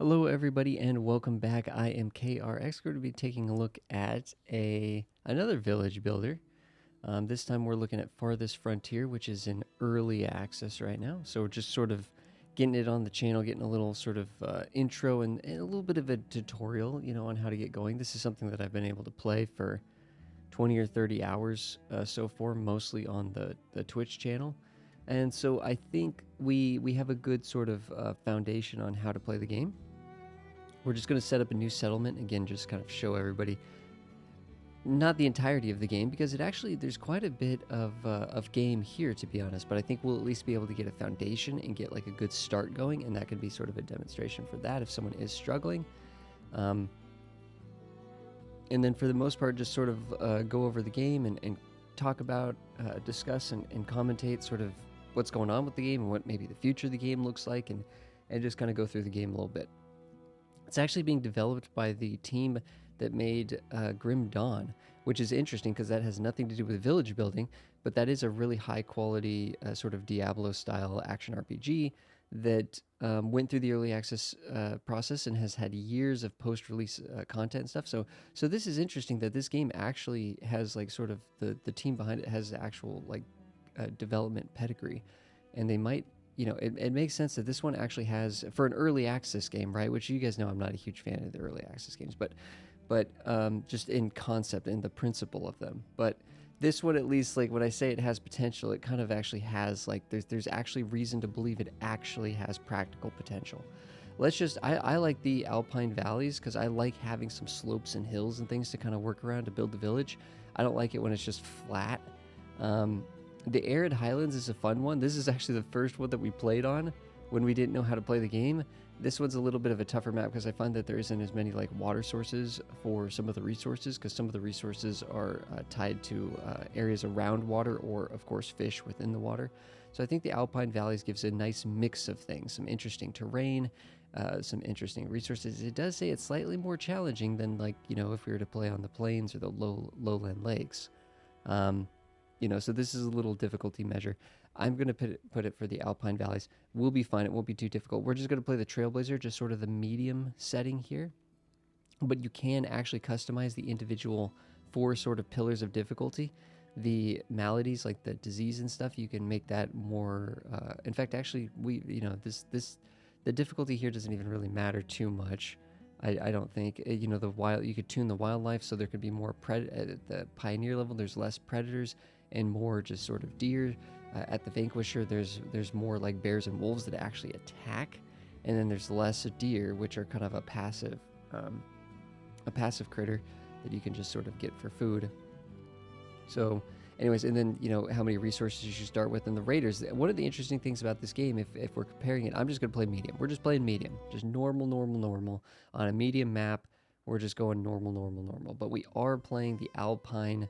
Hello, everybody, and welcome back. I am KRX. We're going to be taking a look at another village builder. This time, we're looking at Farthest Frontier, which is in early access right now. So we're just sort of getting it on the channel, getting a little sort of intro and a little bit of a tutorial, on how to get going. This is something that I've been able to play for 20 or 30 hours so far, mostly on the Twitch channel. And so I think we have a good sort of foundation on how to play the game. We're just going to set up a new settlement. Again, just kind of show everybody, not the entirety of the game, because there's quite a bit of game here, to be honest. But I think we'll at least be able to get a foundation and get like a good start going. And that could be sort of a demonstration for that if someone is struggling. And then for the most part, just sort of go over the game and talk about, discuss and commentate sort of what's going on with the game and what maybe the future of the game looks like, and just kind of go through the game a little bit. It's actually being developed by the team that made Grim Dawn, which is interesting because that has nothing to do with village building, but that is a really high quality sort of Diablo-style action RPG that went through the early access process and has had years of post-release content and stuff. So this is interesting that this game actually has like sort of the team behind it has actual like development pedigree, and they might. It makes sense that this one actually has, for an early access game, right? Which you guys know I'm not a huge fan of the early access games, but just in concept and the principle of them. But this one, at least, like when I say it has potential, it kind of actually has, like, there's actually reason to believe it actually has practical potential. I like the Alpine Valleys because I like having some slopes and hills and things to kind of work around to build the village. I don't like it when it's just flat. The Arid Highlands is a fun one. This is actually the first one that we played on when we didn't know how to play the game. This one's a little bit of a tougher map because I find that there isn't as many like water sources for some of the resources, because some of the resources are tied to areas around water or, of course, fish within the water. So I think the Alpine Valleys gives a nice mix of things, some interesting terrain, some interesting resources. It does say it's slightly more challenging than if we were to play on the plains or the lowland lakes. So this is a little difficulty measure. I'm going to put it for the Alpine Valleys. We'll be fine. It won't be too difficult. We're just going to play the Trailblazer, just sort of the medium setting here. But you can actually customize the individual 4 sort of pillars of difficulty. The maladies, like the disease and stuff, you can make that more... in fact, actually, the difficulty here doesn't even really matter too much. I don't think. You could tune the wildlife so there could be more at the Pioneer level. There's less predators and more just sort of deer. At the Vanquisher, there's more like bears and wolves that actually attack, and then there's less deer, which are kind of a passive critter that you can just sort of get for food. So, anyways, and then how many resources you should start with, and the raiders. One of the interesting things about this game, if we're comparing it, I'm just going to play medium. We're just playing medium, just normal on a medium map. We're just going normal. But we are playing the Alpine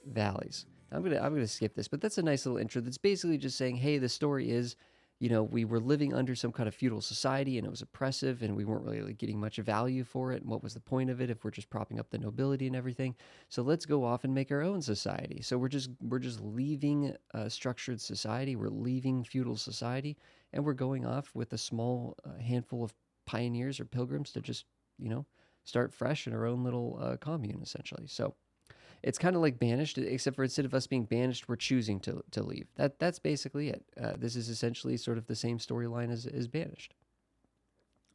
Valleys. I'm gonna skip this, but that's a nice little intro. That's basically just saying, hey, the story is, we were living under some kind of feudal society and it was oppressive and we weren't really getting much value for it. And what was the point of it if we're just propping up the nobility and everything? So let's go off and make our own society. So we're just leaving structured society. We're leaving feudal society, and we're going off with a small handful of pioneers or pilgrims to just start fresh in our own little commune, essentially. So it's kind of like Banished, except for instead of us being banished, we're choosing to leave. That's basically it. This is essentially sort of the same storyline as Banished.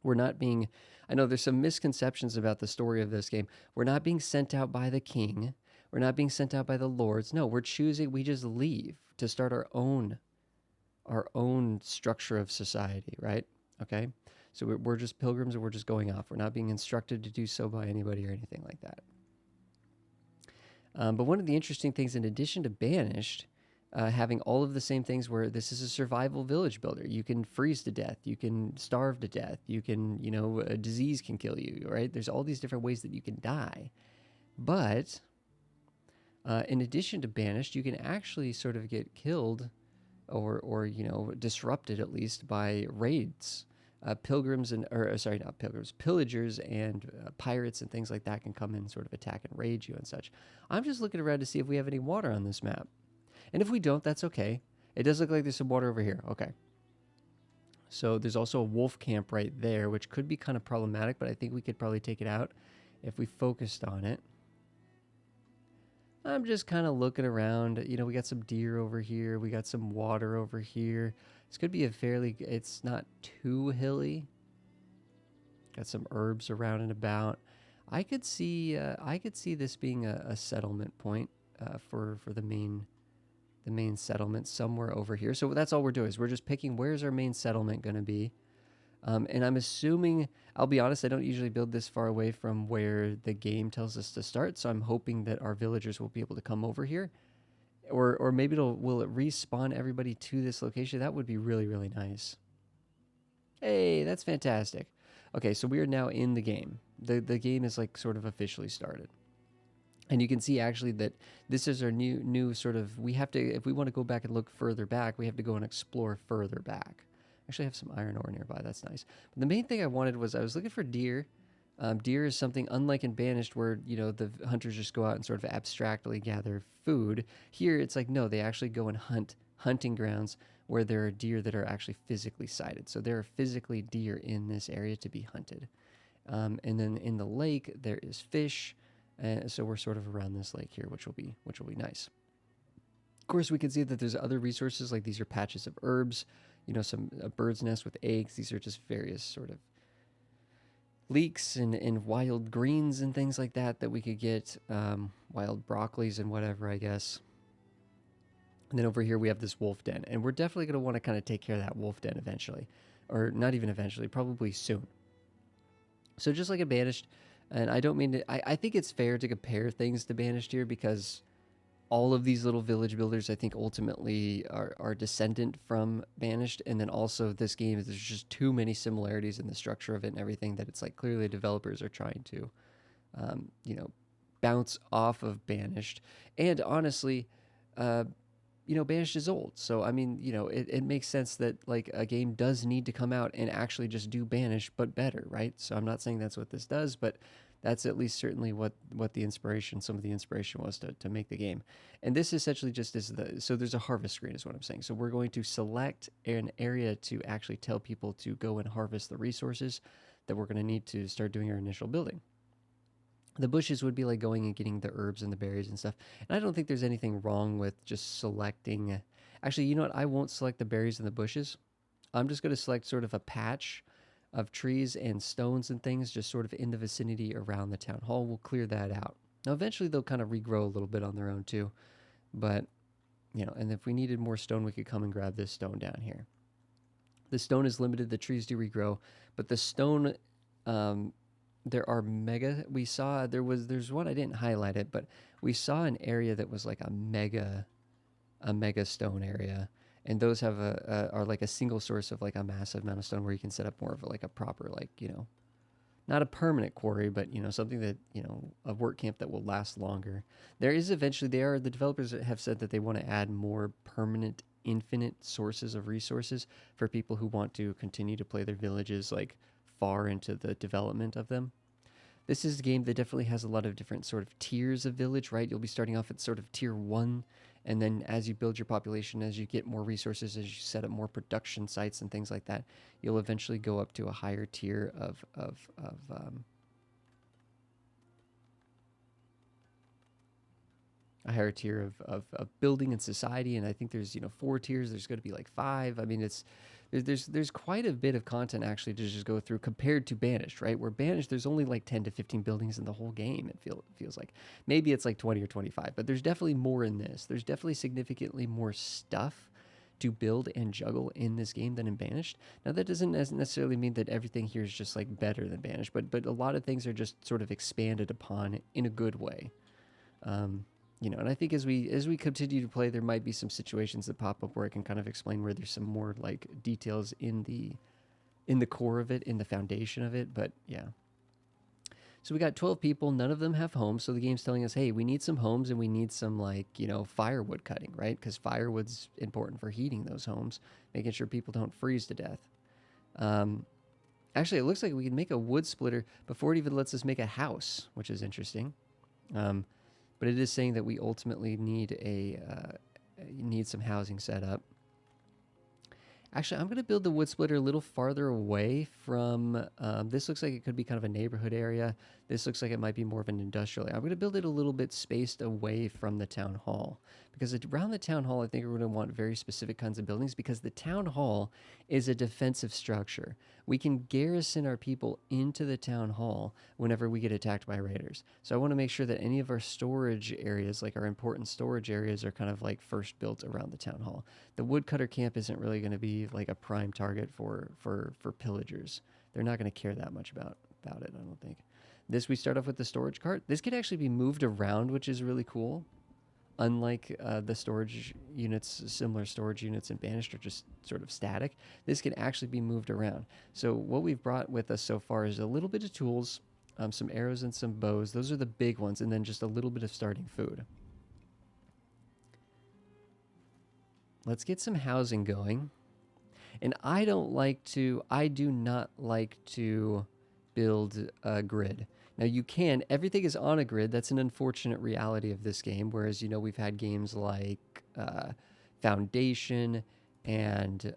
We're not being... I know there's some misconceptions about the story of this game. We're not being sent out by the king. We're not being sent out by the lords. No, we're choosing... We just leave to start our own structure of society, right? Okay? So we're just pilgrims, and we're just going off. We're not being instructed to do so by anybody or anything like that. But one of the interesting things, in addition to Banished, having all of the same things where this is a survival village builder. You can freeze to death. You can starve to death. You can, a disease can kill you, right? There's all these different ways that you can die. But in addition to Banished, you can actually sort of get killed or disrupted at least by raids. Not pilgrims, pillagers and pirates and things like that can come in and sort of attack and raid you and such. I'm just looking around to see if we have any water on this map. And if we don't, that's okay. It does look like there's some water over here. Okay. So there's also a wolf camp right there, which could be kind of problematic, but I think we could probably take it out if we focused on it. I'm just kind of looking around. You know, we got some deer over here. We got some water over here. This could be a fairly, it's not too hilly. Got some herbs around and about. I could see this being a settlement point for the main settlement somewhere over here. So that's all we're doing is we're just picking where's our main settlement going to be. And I'm assuming, I'll be honest, I don't usually build this far away from where the game tells us to start. So I'm hoping that our villagers will be able to come over here. Or maybe will it respawn everybody to this location? That would be really, really nice. Hey, that's fantastic. Okay, so we are now in the game. The game is like sort of officially started. And you can see actually that this is our new sort of, we have to, if we want to go back and look further back, we have to go and explore further back. Actually, I have some iron ore nearby. That's nice. But the main thing I wanted was I was looking for deer. Deer is something unlike in Banished where, you know, the hunters just go out and sort of abstractly gather food. Here, it's like, no, they actually go and hunt hunting grounds where there are deer that are actually physically sighted. So there are physically deer in this area to be hunted. And then in the lake, there is fish. So we're sort of around this lake here, which will be nice. Of course, we can see that there's other resources, like these are patches of herbs, you know, some a bird's nest with eggs. These are just various sort of leeks and wild greens and things like that we could get, wild broccolis and whatever, I guess. And then over here we have this wolf den, and we're definitely going to want to kind of take care of that wolf den eventually, or not even eventually, probably soon. So just like a Banished, and I don't mean to, I think it's fair to compare things to Banished here because all of these little village builders, I think, ultimately are descendant from Banished. And then also this game, there's just too many similarities in the structure of it and everything that it's like clearly developers are trying to, you know, bounce off of Banished. And honestly, you know, Banished is old. So, I mean, you know, it makes sense that like a game does need to come out and actually just do Banished, but better, right? So I'm not saying that's what this does, but that's at least certainly what the inspiration, some of the inspiration was to make the game. And this essentially just is so there's a harvest screen is what I'm saying. So we're going to select an area to actually tell people to go and harvest the resources that we're going to need to start doing our initial building. The bushes would be like going and getting the herbs and the berries and stuff. And I don't think there's anything wrong with just selecting. Actually, you know what? I won't select the berries and the bushes. I'm just going to select sort of a patch of trees and stones and things just sort of in the vicinity around the town hall. We'll clear that out. Now, eventually they'll kind of regrow a little bit on their own too. But, you know, and if we needed more stone, we could come and grab this stone down here. The stone is limited. The trees do regrow. But the stone, there are mega, we saw, there's one, I didn't highlight it, but we saw an area that was like a mega stone area. And those have are like a single source of like a massive amount of stone where you can set up more of like a proper, like, you know, not a permanent quarry, but, you know, something that, you know, a work camp that will last longer. There is eventually, the developers have said that they want to add more permanent, infinite sources of resources for people who want to continue to play their villages like far into the development of them. This is a game that definitely has a lot of different sort of tiers of village, right? You'll be starting off at sort of tier 1, and then as you build your population, as you get more resources, as you set up more production sites and things like that, you'll eventually go up to a higher tier of a higher tier of building and society. And I think there's, you know, 4 tiers. There's going to be like 5. I mean, there's quite a bit of content actually to just go through compared to Banished, right? Where Banished, there's only like 10 to 15 buildings in the whole game. It feels like maybe it's like 20 or 25, but there's definitely more in this. There's definitely significantly more stuff to build and juggle in this game than in Banished. Now that doesn't necessarily mean that everything here is just like better than Banished, but a lot of things are just sort of expanded upon in a good way. You know, and I think as we continue to play, there might be some situations that pop up where I can kind of explain where there's some more like details in the core of it, in the foundation of it. But yeah. So we got 12 people. None of them have homes. So the game's telling us, hey, we need some homes and we need some like, you know, firewood cutting, right? Because firewood's important for heating those homes, making sure people don't freeze to death. Actually, it looks like we can make a wood splitter before it even lets us make a house, which is interesting. But it is saying that we ultimately need need some housing set up. Actually, I'm going to build the wood splitter a little farther away from. This looks like it could be kind of a neighborhood area. This looks like it might be more of an industrial area. I'm going to build it a little bit spaced away from the town hall because around the town hall, I think we're going to want very specific kinds of buildings because the town hall is a defensive structure. We can garrison our people into the town hall whenever we get attacked by raiders. So I want to make sure that any of our storage areas, like our important storage areas, are kind of like first built around the town hall. The woodcutter camp isn't really going to be like a prime target for pillagers. They're not going to care that much about it, I don't think. This, we start off with the storage cart. This could actually be moved around, which is really cool. Unlike the storage units, similar storage units in Banished are just sort of static. This can actually be moved around. So what we've brought with us so far is a little bit of tools, some arrows and some bows. Those are the big ones, and then just a little bit of starting food. Let's get some housing going. And I do not like to build a grid. Now you can, everything is on a grid. That's an unfortunate reality of this game. Whereas, we've had games like Foundation, and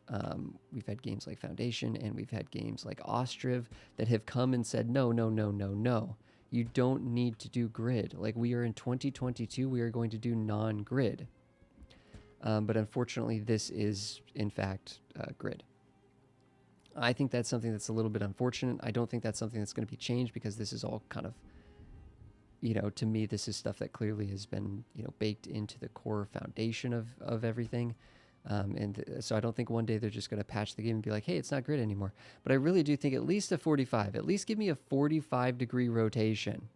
we've had games like Foundation, and we've had games like Ostriv that have come and said, no, no, no, no, no. You don't need to do grid. Like, we are in 2022, we are going to do non-grid. But unfortunately, this is, in fact, grid. I think that's something that's a little bit unfortunate. I don't think that's something that's going to be changed because this is all kind of, to me, this is stuff that clearly has been, baked into the core foundation of everything. So I don't think one day they're just going to patch the game and be like, hey, it's not grid anymore. But I really do think at least a 45. At least give me a 45-degree rotation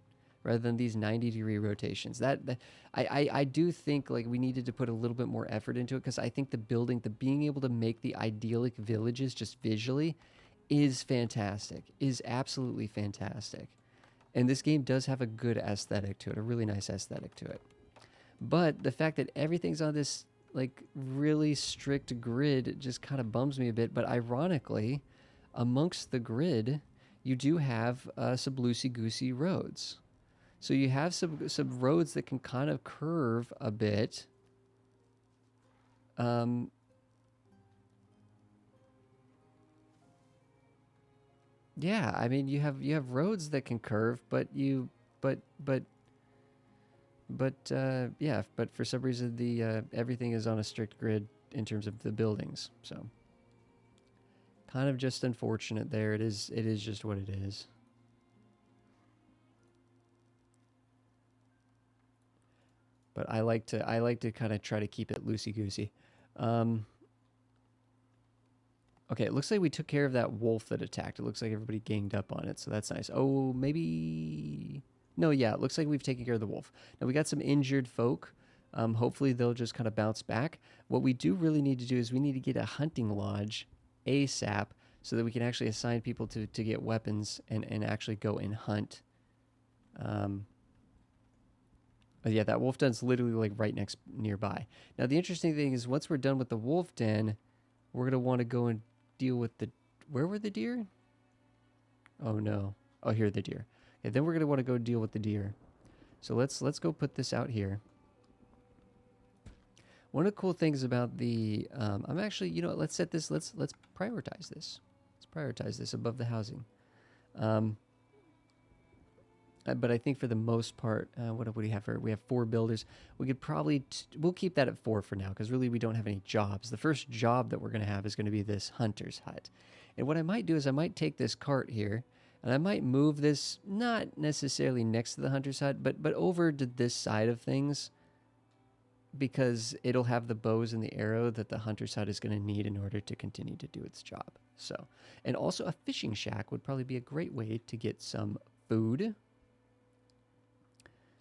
rather than these 90-degree rotations. I do think like we needed to put a little bit more effort into it because I think the being able to make the idyllic villages just visually is fantastic, is absolutely fantastic. And this game does have a good aesthetic to it, a really nice aesthetic to it. But the fact that everything's on this like really strict grid just kind of bums me a bit. But ironically, amongst the grid, you do have some loosey-goosey roads. So you have some roads that can kind of curve a bit. Yeah, I mean you have roads that can curve, but for some reason the everything is on a strict grid in terms of the buildings. So kind of just unfortunate there. It is just what it is. But I like to kind of try to keep it loosey-goosey. Okay, it looks like we took care of that wolf that attacked. It looks like everybody ganged up on it, so that's nice. Oh, maybe... No, yeah, it looks like we've taken care of the wolf. Now, we got some injured folk. Hopefully, they'll just kind of bounce back. What we do really need to do is we need to get a hunting lodge ASAP so that we can actually assign people to get weapons and actually go and hunt. Yeah, that wolf den's literally like right nearby. Now, the interesting thing is once we're done with the wolf den, we're going to want to go and deal with the... Where were the deer? Oh, no. Oh, here are the deer. Okay, then we're going to want to go deal with the deer. So let's go put this out here. One of the cool things about the... I'm actually... let's set this... Let's prioritize this. Let's prioritize this above the housing. But I think for the most part, what do we have here? We have 4 builders. We could probably... we'll keep that at 4 for now, because really we don't have any jobs. The first job that we're going to have is going to be this hunter's hut. And what I might do is I might take this cart here, and I might move this, not necessarily next to the hunter's hut, but over to this side of things, because it'll have the bows and the arrow that the hunter's hut is going to need in order to continue to do its job. So, and also a fishing shack would probably be a great way to get some food.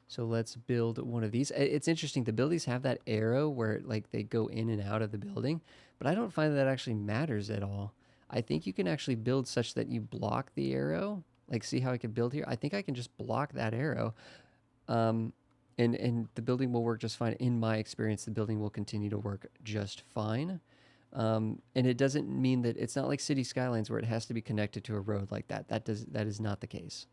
So let's build one of these. It's interesting. The buildings have that arrow where like they go in and out of the building, but I don't find that actually matters at all. I think you can actually build such that you block the arrow. Like, see how I can build here? I think I can just block that arrow. And the building will work just fine. In my experience, the building will continue to work just fine. And it doesn't mean that it's not like City Skylines where it has to be connected to a road like that. That is not the case.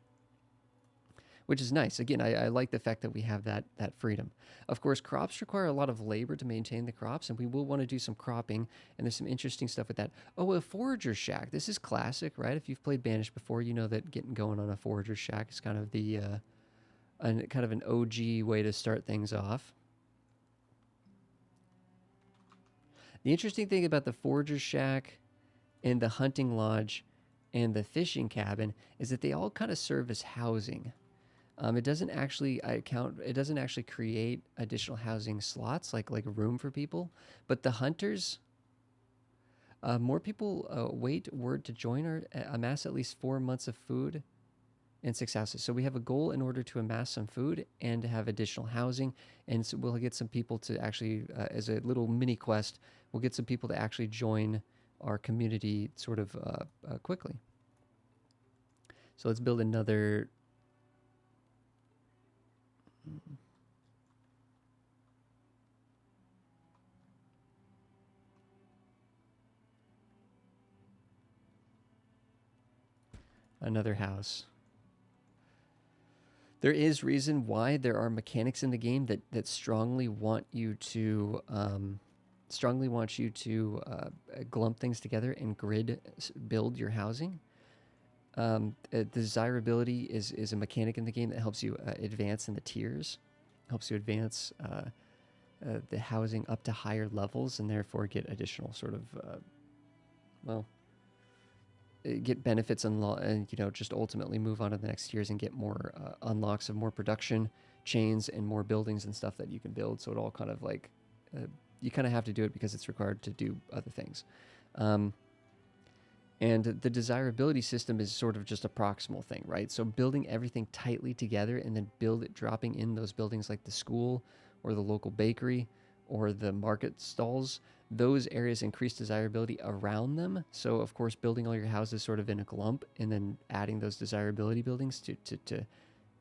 which is nice. Again, I like the fact that we have that freedom. Of course, crops require a lot of labor to maintain the crops, and we will want to do some cropping, and there's some interesting stuff with that. Oh, a forager shack. This is classic, right? If you've played Banished before, you know that getting going on a forager shack is kind of kind of an OG way to start things off. The interesting thing about the forager shack and the hunting lodge and the fishing cabin is that they all kind of serve as housing. It doesn't actually It doesn't actually create additional housing slots like room for people, but the hunters. More people wait word to join or amass at least 4 months of food and 6 houses. So we have a goal in order to amass some food and to have additional housing, and so we'll get some people to actually, as a little mini quest, we'll get some people to actually join our community sort of quickly. So let's build another house. There is reason why there are mechanics in the game that strongly want you to glump things together and grid build your housing. Desirability is a mechanic in the game that helps you advance in the tiers, helps you advance the housing up to higher levels, and therefore get additional sort of well get benefits and just ultimately move on to the next tiers and get more unlocks of more production chains and more buildings and stuff that you can build. So it all kind of like you kind of have to do it because it's required to do other things. And the desirability system is sort of just a proximal thing, right? So building everything tightly together and then dropping in those buildings like the school or the local bakery or the market stalls, those areas increase desirability around them. So of course, building all your houses sort of in a clump and then adding those desirability buildings to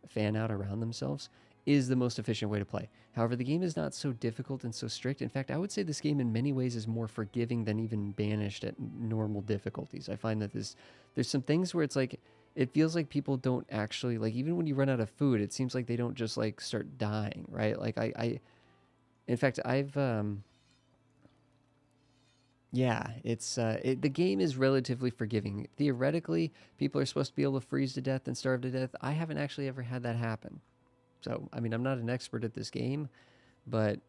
fan out around themselves is the most efficient way to play. However, the game is not so difficult and so strict. In fact, I would say this game in many ways is more forgiving than even Banished at normal difficulties. I find that there's some things where it's like, it feels like people don't actually, like, even when you run out of food, it seems like they don't just like start dying, right? Like in fact, yeah, the game is relatively forgiving. Theoretically, people are supposed to be able to freeze to death and starve to death. I haven't actually ever had that happen. So, I mean, I'm not an expert at this game, but,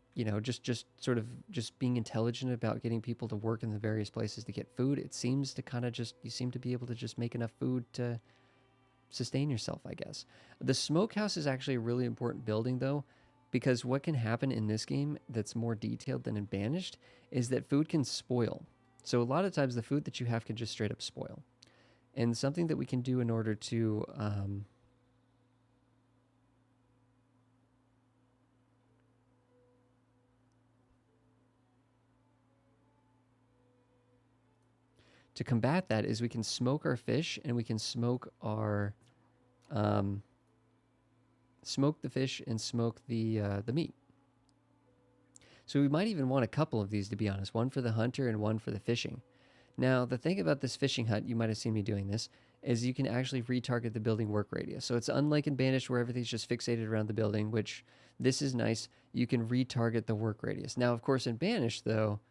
just sort of just being intelligent about getting people to work in the various places to get food, it seems to kind of you seem to be able to just make enough food to sustain yourself, I guess. The smokehouse is actually a really important building, though, because what can happen in this game that's more detailed than in Banished is that food can spoil. So a lot of times the food that you have can just straight up spoil. And something that we can do in order to combat that is we can smoke our fish and we can smoke the fish and smoke the meat. So we might even want a couple of these, to be honest, one for the hunter and one for the fishing. Now, the thing about this fishing hut, you might have seen me doing this, is you can actually retarget the building work radius. So it's unlike in Banished where everything's just fixated around the building, which this is nice. You can retarget the work radius. Now, of course, in Banished, though,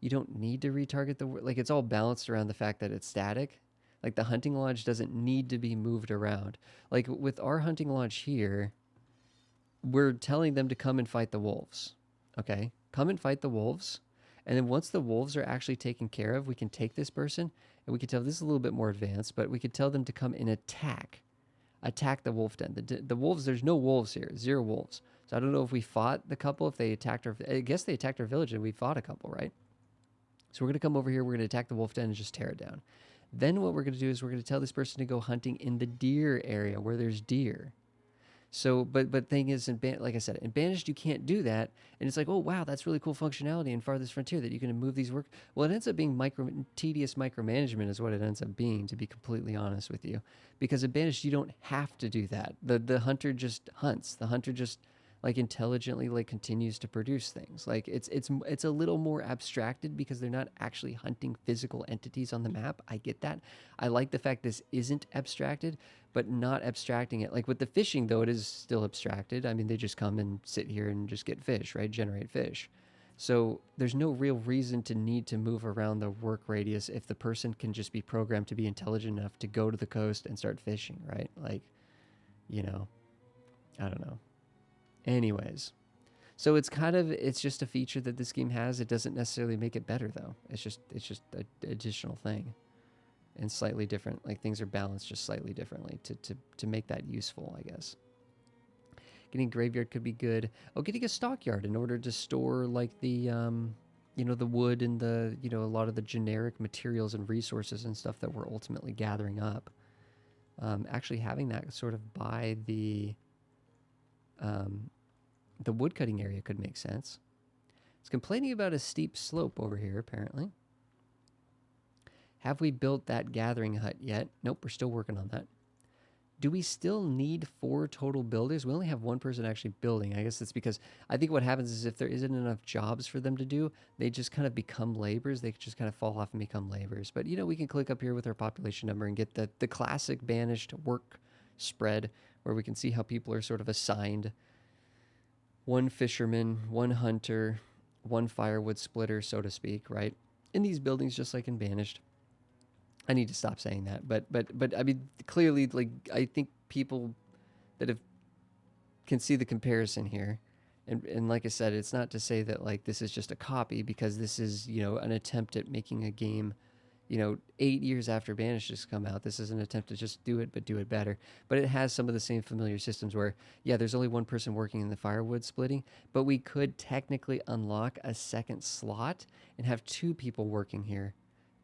you don't need to retarget like it's all balanced around the fact that it's static. Like the hunting lodge doesn't need to be moved around. Like with our hunting lodge here, we're telling them to come and fight the wolves. Okay? Come and fight the wolves. And then once the wolves are actually taken care of, we can take this person and we can tell, this is a little bit more advanced, but we could tell them to come and attack the wolf den. The wolves, there's no wolves here, 0 wolves. So I don't know if we fought the couple, if they attacked I guess they attacked our village and we fought a couple, right? So we're going to come over here, we're going to attack the wolf den and just tear it down. Then what we're going to do is we're going to tell this person to go hunting in the deer area where there's deer. So, but thing is, like I said, in Banished, you can't do that. And it's like, oh, wow, that's really cool functionality in Farthest Frontier that you can move these work. Well, it ends up being tedious micromanagement is what it ends up being, to be completely honest with you. Because in Banished, you don't have to do that. The hunter just hunts. The hunter just, like intelligently like continues to produce things. Like it's a little more abstracted because they're not actually hunting physical entities on the map. I get that. I like the fact this isn't abstracted, but not abstracting it. Like with the fishing though, it is still abstracted. I mean, they just come and sit here and just get fish, right? Generate fish. So there's no real reason to need to move around the work radius if the person can just be programmed to be intelligent enough to go to the coast and start fishing, right? Like, you know, I don't know. Anyways, so it's just a feature that this game has. It doesn't necessarily make it better though. It's just an additional thing and slightly different. Like things are balanced just slightly differently to make that useful, I guess. Getting graveyard could be good. Oh, getting a stockyard in order to store like the the wood and the a lot of the generic materials and resources and stuff that we're ultimately gathering up. Actually having that sort of by the woodcutting area could make sense. It's complaining about a steep slope over here, apparently. Have we built that gathering hut yet? Nope, we're still working on that. Do we still need 4 total builders? We only have 1 person actually building. I guess it's because I think what happens is if there isn't enough jobs for them to do, they just kind of become laborers. They just kind of fall off and become laborers. But, we can click up here with our population number and get the classic banished work spread where we can see how people are sort of assigned. 1 fisherman, 1 hunter, 1 firewood splitter, so to speak, right? In these buildings, just like in Banished. I need to stop saying that, but I mean, clearly, like, I think people that can see the comparison here, and like I said, it's not to say that like this is just a copy, because this is an attempt at making a game, 8 years after Banished has come out. This is an attempt to just do it, but do it better. But it has some of the same familiar systems where, yeah, there's only 1 person working in the firewood splitting, but we could technically unlock a second slot and have 2 people working here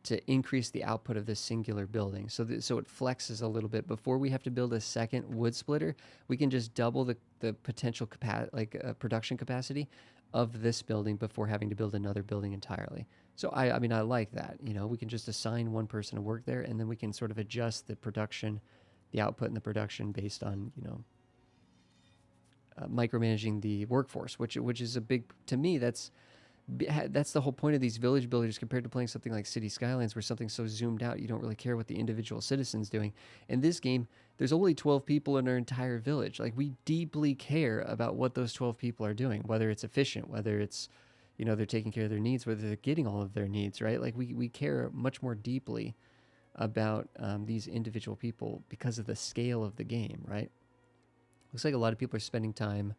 to increase the output of this singular building. So so it flexes a little bit. Before we have to build a second wood splitter, we can just double the potential production capacity of this building before having to build another building entirely. So I mean, I like that. We can just assign 1 person to work there, and then we can sort of adjust the production, the output and the production based on, micromanaging the workforce, which is a big, to me, that's the whole point of these village builders compared to playing something like City Skylines, where something's so zoomed out, you don't really care what the individual citizen's doing. In this game, there's only 12 people in our entire village. Like, we deeply care about what those 12 people are doing, whether it's efficient, whether it's, they're taking care of their needs, whether they're getting all of their needs, right? Like, we care much more deeply about these individual people because of the scale of the game, right? Looks like a lot of people are spending time...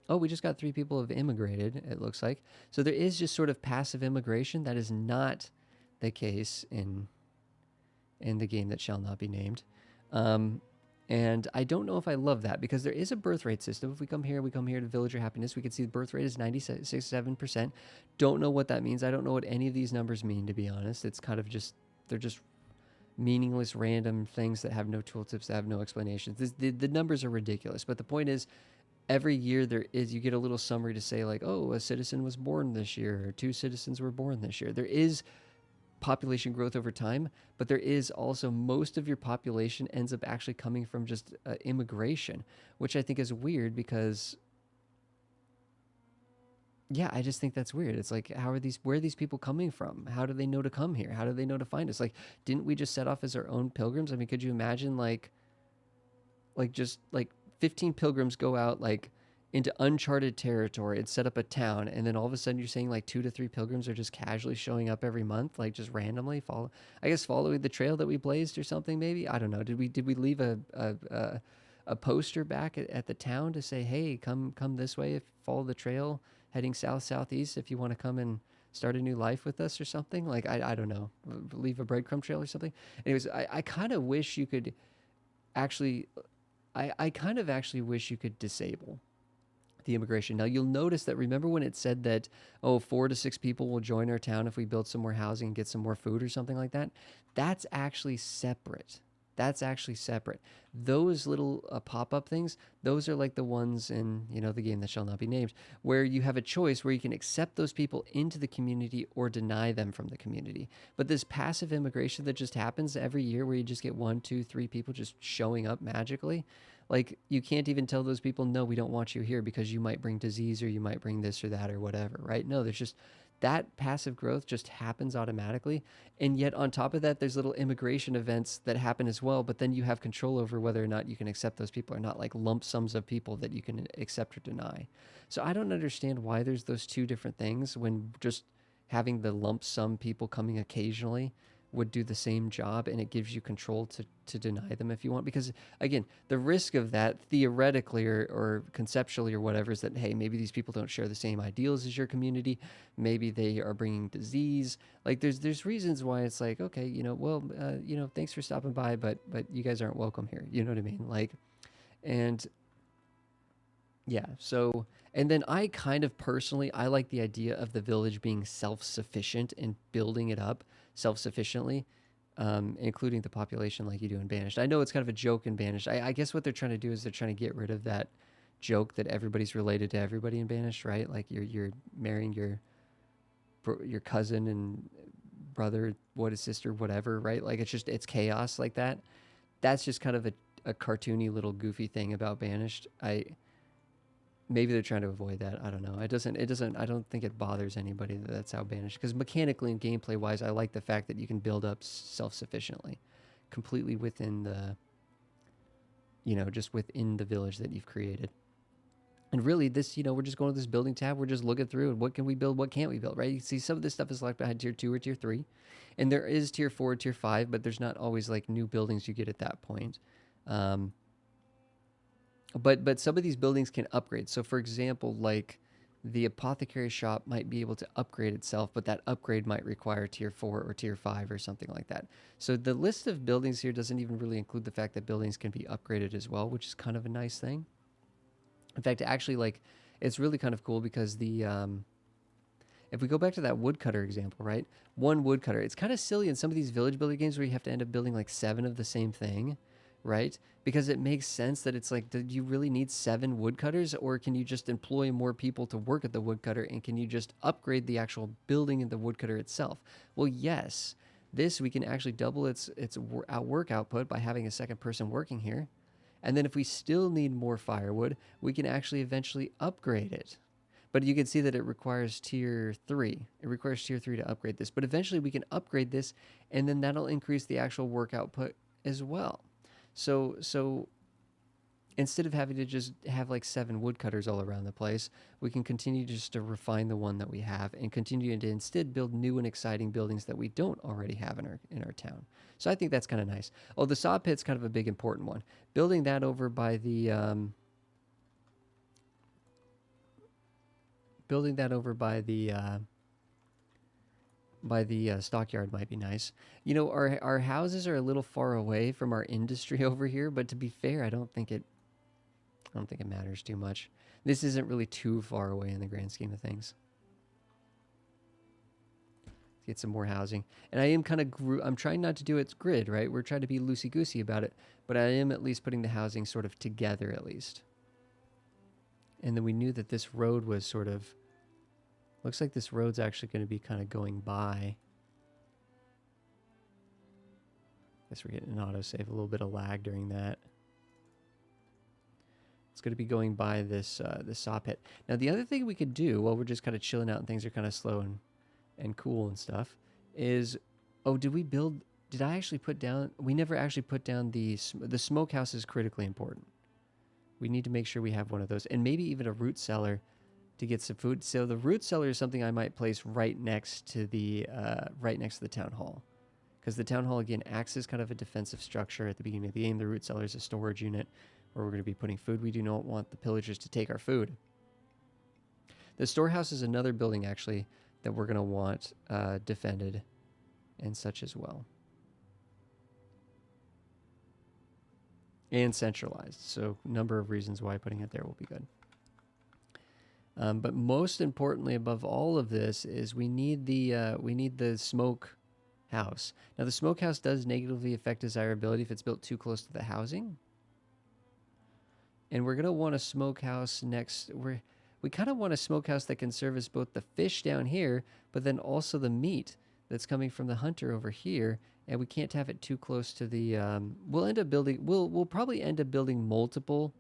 oh, we just got 3 people have immigrated, it looks like. So there is just sort of passive immigration. That is not the case in the game that shall not be named. And I don't know if I love that, because there is a birth rate system. If we come here to Villager Happiness, we can see the birth rate is 96.7%. Don't know what that means. I don't know what any of these numbers mean, to be honest. It's kind of just, they're just meaningless, random things that have no tooltips, that have no explanations. The numbers are ridiculous, but the point is, every year you get a little summary to say like, oh, a citizen was born this year, or 2 citizens were born this year. There is population growth over time, but there is also, most of your population ends up actually coming from just immigration, which I think is weird because, yeah, I just think that's weird. It's like, where are these people coming from? How do they know to come here? How do they know to find us? Like, didn't we just set off as our own pilgrims? I mean, could you imagine like just like 15 pilgrims go out like into uncharted territory and set up a town, and then all of a sudden you're saying like 2 to 3 pilgrims are just casually showing up every month, like just randomly following the trail that we blazed or something? Maybe, I don't know. Did we leave a poster back at the town to say, hey, come this way, if follow the trail heading southeast if you want to come and start a new life with us or something? Like, I don't know, leave a breadcrumb trail or something. Anyways, I kind of wish you could actually, I kind of actually wish you could disable the immigration. Now, you'll notice that, remember when it said that, 4 to 6 people will join our town if we build some more housing and get some more food or something like that? That's actually separate. That's actually separate. Those little pop-up things, those are like the ones in, the game that shall not be named, where you have a choice where you can accept those people into the community or deny them from the community. But this passive immigration that just happens every year, where you just get one, two, three people just showing up magically, like you can't even tell those people, no, we don't want you here because you might bring disease or you might bring this or that or whatever, right? No, there's just that passive growth just happens automatically. And yet on top of that, there's little immigration events that happen as well, but then you have control over whether or not you can accept those people or not, like lump sums of people that you can accept or deny. So I don't understand why there's those two different things when just having the lump sum people coming occasionally would do the same job, and it gives you control to deny them if you want. Because again, the risk of that theoretically or conceptually or whatever is that, hey, maybe these people don't share the same ideals as your community. Maybe they are bringing disease. Like there's reasons why it's like, okay, thanks for stopping by, but you guys aren't welcome here. You know what I mean? Like, and yeah, so, and then I kind of personally, I like the idea of the village being self-sufficient and building it up self-sufficiently, including the population like you do in Banished. I know it's kind of a joke in Banished. I guess what they're trying to do is they're trying to get rid of that joke that everybody's related to everybody in Banished, right? Like you're marrying your cousin and brother, what is sister, whatever, right? Like it's chaos like that. That's just kind of a cartoony little goofy thing about Banished. Maybe they're trying to avoid that. I don't know. I don't think it bothers anybody that that's how Banished, because mechanically and gameplay wise, I like the fact that you can build up self-sufficiently, completely within the, just within the village that you've created. And really this, we're just going to this building tab. We're just looking through and what can we build? What can't we build, right? You see some of this stuff is left behind tier 2 or tier 3, and there is tier 4, tier 5, but there's not always like new buildings you get at that point. But some of these buildings can upgrade. So for example, like the apothecary shop might be able to upgrade itself, but that upgrade might require tier 4 or tier 5 or something like that. So the list of buildings here doesn't even really include the fact that buildings can be upgraded as well, which is kind of a nice thing. In fact, actually, like, it's really kind of cool because if we go back to that woodcutter example, right? One woodcutter, it's kind of silly in some of these village builder games where you have to end up building like 7 of the same thing, right? Because it makes sense that it's like, do you really need 7 woodcutters, or can you just employ more people to work at the woodcutter, and can you just upgrade the actual building in the woodcutter itself? Well, yes. This, we can actually double its work output by having a second person working here. And then if we still need more firewood, we can actually eventually upgrade it. But you can see that it requires tier 3. It requires tier 3 to upgrade this. But eventually we can upgrade this, and then that'll increase the actual work output as well. So instead of having to just have like 7 woodcutters all around the place, we can continue just to refine the one that we have and continue to instead build new and exciting buildings that we don't already have in our town. So I think that's kind of nice. Oh, the saw pit's kind of a big important one. Building that over by the stockyard might be nice. Our houses are a little far away from our industry over here, but to be fair, I don't think it matters too much. This isn't really too far away in the grand scheme of things. Let's get some more housing. And I am I'm trying not to do its grid, right? We're trying to be loosey-goosey about it, but I am at least putting the housing sort of together at least. And then we knew that this road was sort of, looks like this road's actually going to be kind of going by. Guess we're getting an autosave, a little bit of lag during that. It's going to be going by this saw pit. Now, the other thing we could do while we're just kind of chilling out and things are kind of slow and cool and stuff is, did I actually put down, we never actually put down the smokehouse is critically important. We need to make sure we have one of those, and maybe even a root cellar to get some food. So the root cellar is something I might place right next to the town hall, because the town hall again acts as kind of a defensive structure at the beginning of the game. The root cellar is a storage unit where we're going to be putting food. We do not want the pillagers to take our food. The storehouse is another building actually that we're going to want defended and such as well, and centralized. So number of reasons why putting it there will be good. But most importantly, above all of this, is we need the smoke house. Now, the smokehouse does negatively affect desirability if it's built too close to the housing. And we're going to want a smokehouse next. We kind of want a smokehouse that can service both the fish down here, but then also the meat that's coming from the hunter over here. And we can't have it too close to the. We'll end up building. We'll probably end up building multiple.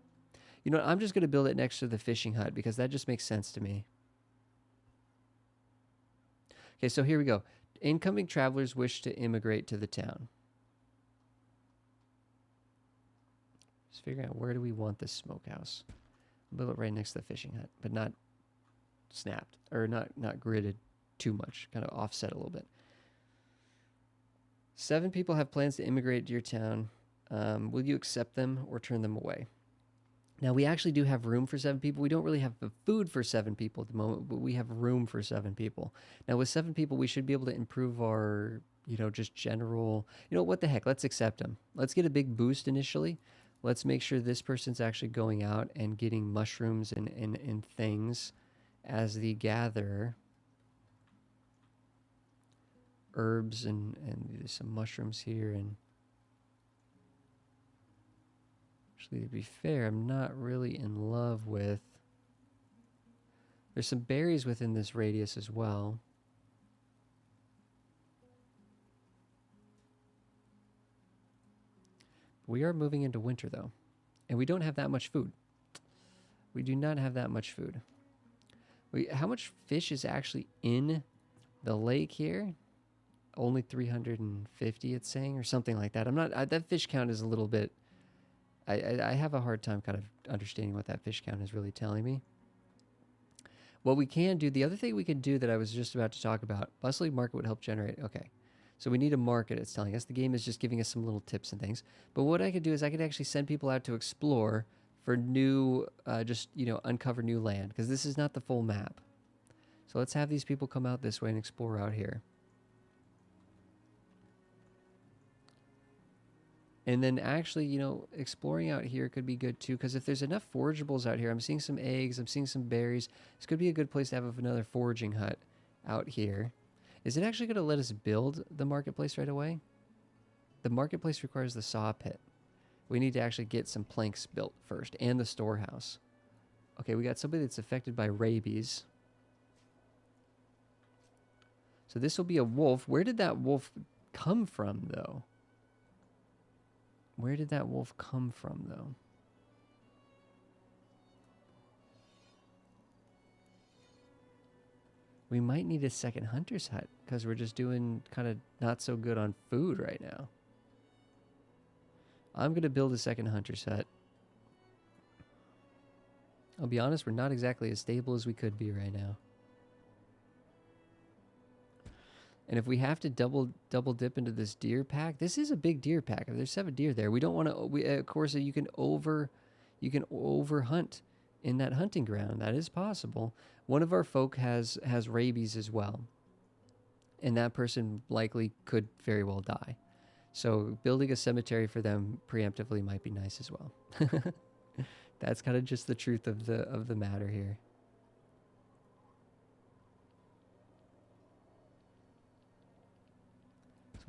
You know, I'm just going to build it next to the fishing hut because that just makes sense to me. Okay, so here we go. Incoming travelers wish to immigrate to the town. Just figuring out where do we want this smokehouse. Build it right next to the fishing hut, but not snapped or not gridded too much. Kind of offset a little bit. 7 people have plans to immigrate to your town. Will you accept them or turn them away? Now, we actually do have room for 7 people. We don't really have the food for 7 people at the moment, but we have room for 7 people. Now, with 7 people, we should be able to improve our, just general, what the heck? Let's accept them. Let's get a big boost initially. Let's make sure this person's actually going out and getting mushrooms and things as the gatherer. Herbs and there's some mushrooms here. And actually, to be fair, I'm not really in love with. There's some berries within this radius as well. We are moving into winter, though, and we don't have that much food. We do not have that much food. How much fish is actually in the lake here? Only 350, it's saying, or something like that. That fish count is a little bit. I have a hard time kind of understanding what that fish count is really telling me. What we can do, the other thing we can do that I was just about to talk about, bustling market would help generate. Okay. So we need a market, it's telling us. The game is just giving us some little tips and things. But what I could do is I could actually send people out to explore for new, uncover new land. Because this is not the full map. So let's have these people come out this way and explore out here. And then actually, exploring out here could be good too. Because if there's enough forageables out here, I'm seeing some eggs, I'm seeing some berries. This could be a good place to have another foraging hut out here. Is it actually going to let us build the marketplace right away? The marketplace requires the saw pit. We need to actually get some planks built first and the storehouse. Okay, we got somebody that's affected by rabies. So this will be a wolf. Where did that wolf come from, though? Where did that wolf come from, though? We might need a second hunter's hut because we're just doing kind of not so good on food right now. I'm going to build a second hunter's hut. I'll be honest, we're not exactly as stable as we could be right now. And if we have to double dip into this deer pack, this is a big deer pack. If there's 7 deer there, we don't want to. Of course, you can over hunt in that hunting ground. That is possible. One of our folk has rabies as well, and that person likely could very well die. So building a cemetery for them preemptively might be nice as well. That's kind of just the truth of the matter here.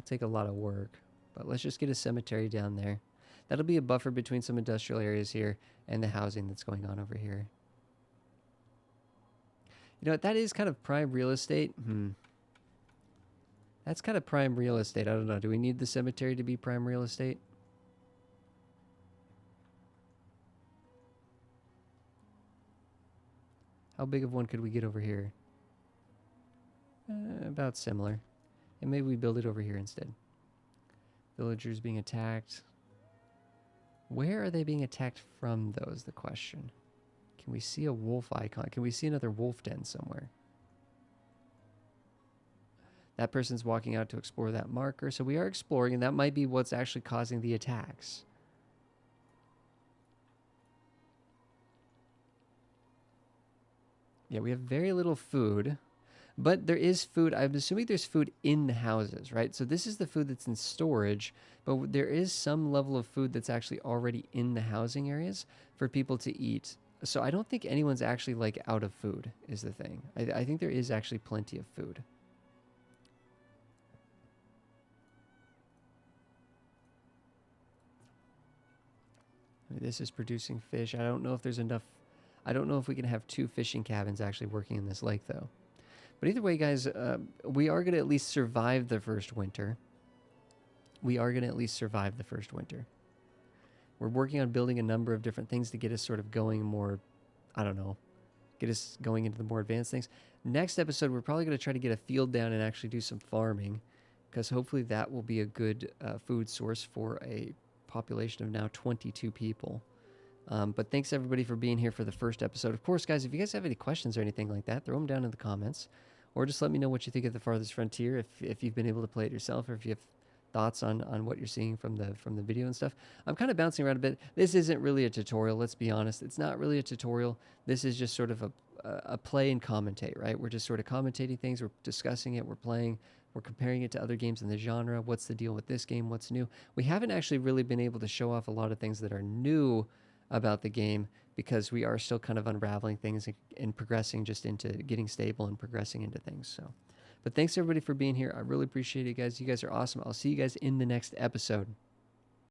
Take a lot of work, but let's just get a cemetery down there. That'll be a buffer between some industrial areas here and the housing that's going on over here. You know what? That is kind of prime real estate. That's kind of prime real estate. I don't know. Do we need the cemetery to be prime real estate? How big of one could we get over here? About similar. And maybe we build it over here instead. Villagers being attacked. Where are they being attacked from, though, is the question. Can we see a wolf icon? Can we see another wolf den somewhere? That person's walking out to explore that marker. So we are exploring, and that might be what's actually causing the attacks. Yeah, we have very little food. But there is food. I'm assuming there's food in the houses, right? So this is the food that's in storage, but there is some level of food that's actually already in the housing areas for people to eat. So I don't think anyone's actually like out of food is the thing. I think there is actually plenty of food. This is producing fish. I don't know if there's enough. I don't know if we can have 2 fishing cabins actually working in this lake, though. But either way, guys, we are going to at least survive the first winter. We are going to at least survive the first winter. We're working on building a number of different things to get us sort of going more, I don't know, get us going into the more advanced things. Next episode, we're probably going to try to get a field down and actually do some farming, because hopefully that will be a good food source for a population of now 22 people. But thanks everybody for being here for the first episode. Of course, guys, if you guys have any questions or anything like that, throw them down in the comments, or just let me know what you think of the Farthest Frontier, if you've been able to play it yourself, or if you have thoughts on what you're seeing from the video and stuff. I'm kind of bouncing around a bit. This isn't really a tutorial, let's be honest. It's not really a tutorial. This is just sort of a play and commentate, right? We're just sort of commentating things, we're discussing it, we're playing, we're comparing it to other games in the genre. What's the deal with this game? What's new? We haven't actually really been able to show off a lot of things that are new about the game, because we are still kind of unraveling things and progressing just into getting stable and progressing into things. So, but thanks everybody for being here. I really appreciate it, guys. You guys are awesome. I'll see you guys in the next episode.